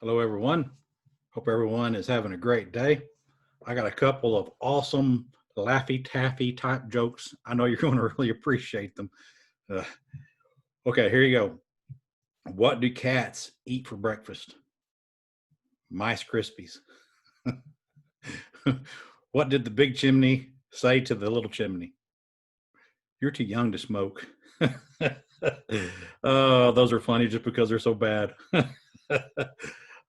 Hello, everyone. Hope everyone is having a great day. I got a couple of awesome Laffy Taffy type jokes. I know you're going to really appreciate them. Uh, okay, here you go. What do cats eat for breakfast? Mice Krispies. What did the big chimney say to the little chimney? You're too young to smoke. Oh, those are funny just because they're so bad.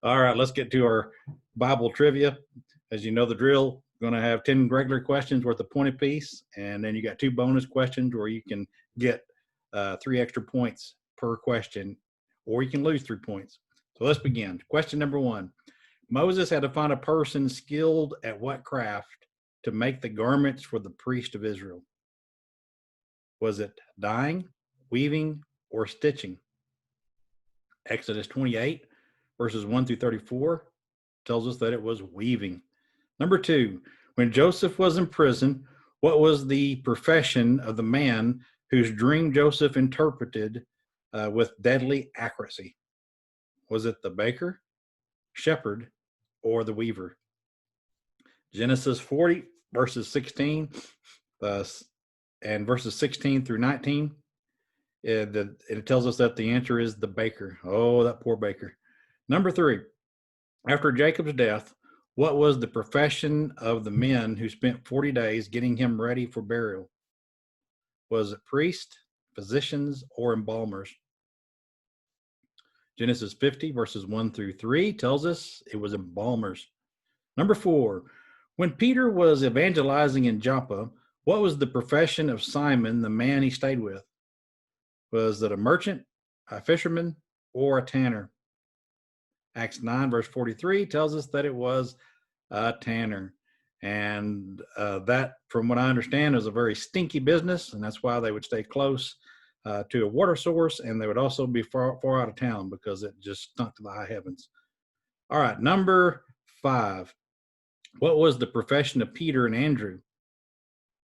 All right, let's get to our Bible trivia. As you know the drill, we're going to have 10 regular questions worth a point apiece, and then you got 2 bonus questions where you can get 3 extra points per question, or you can lose 3 points. So let's begin. Question number 1. Moses had to find a person skilled at what craft to make the garments for the priest of Israel? Was it dyeing, weaving, or stitching? Exodus 28, verses 1 through 34, tells us that it was weaving. Number 2, when Joseph was in prison, what was the profession of the man whose dream Joseph interpreted with deadly accuracy? Was it the baker, shepherd, or the weaver? Genesis 40, verses 16 and verses 16 through 19, it tells us that the answer is the baker. Oh, that poor baker. Number 3, after Jacob's death, what was the profession of the men who spent 40 days getting him ready for burial? Was it priest, physicians, or embalmers? Genesis 50, verses 1 through 3 tells us it was embalmers. Number 4, when Peter was evangelizing in Joppa, what was the profession of Simon, the man he stayed with? Was it a merchant, a fisherman, or a tanner? Acts 9, verse 43 tells us that it was a tanner. And that, from what I understand, is a very stinky business, and that's why they would stay close to a water source, and they would also be far out of town because it just stunk to the high heavens. All right, number 5. What was the profession of Peter and Andrew?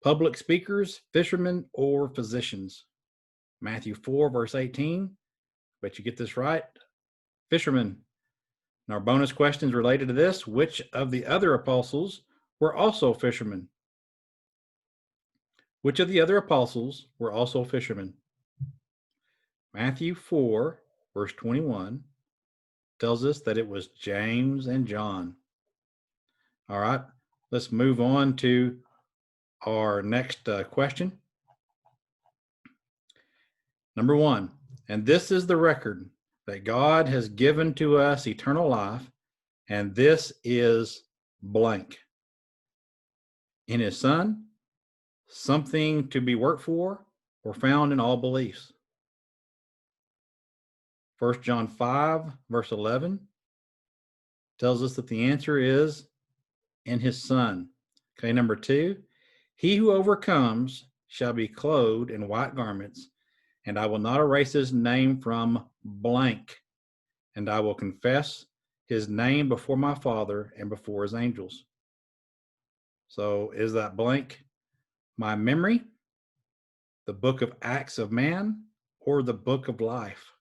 Public speakers, fishermen, or physicians? Matthew 4, verse 18. Bet you get this right. Fishermen. And our bonus questions related to this: which of the other apostles were also fishermen? Which of the other apostles were also fishermen? Matthew 4, verse 21 tells us that it was James and John. All right, let's move on to our next question. Number 1, and this is the record that God has given to us eternal life, and this is blank. In his Son, something to be worked for, or found in all beliefs. 1 John 5, verse 11 tells us that the answer is in his Son. Okay, number 2, he who overcomes shall be clothed in white garments, and I will not erase his name from blank, and I will confess his name before my Father and before his angels. So is that blank my memory, the book of Acts of Man, or the book of life?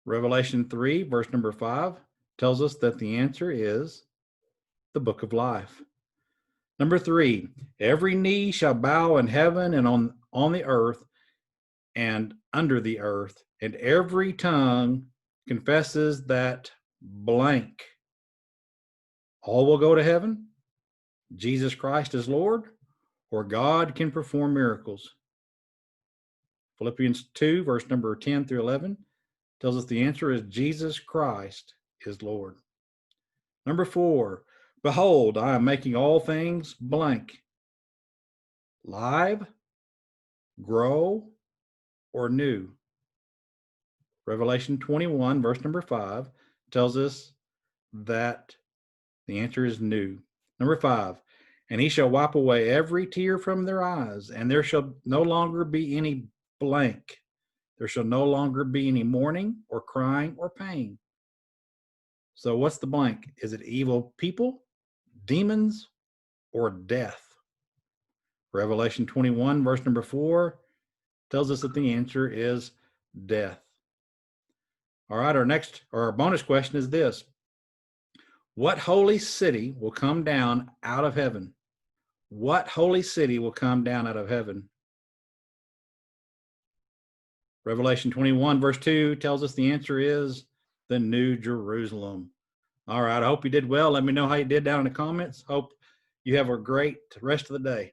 Revelation 3, verse number 5 tells us that the answer is the book of life. Number 3, every knee shall bow in heaven and on the earth and under the earth, and every tongue confesses that blank. All will go to heaven, Jesus Christ is Lord, or God can perform miracles. Philippians 2, verse number 10 through 11 tells us the answer is Jesus Christ is Lord. Number 4, behold, I am making all things blank. Live, grow, or new. Revelation 21, verse number 5 tells us that the answer is new. Number 5, and he shall wipe away every tear from their eyes, and there shall no longer be any blank. There shall no longer be any mourning or crying or pain. So what's the blank? Is it evil people, demons, or death? Revelation 21, verse number 4 tells us that the answer is death. All right, our bonus question is this. What holy city will come down out of heaven? What holy city will come down out of heaven? Revelation 21 verse 2 tells us the answer is the New Jerusalem. All right, I hope you did well. Let me know how you did down in the comments. Hope you have a great rest of the day.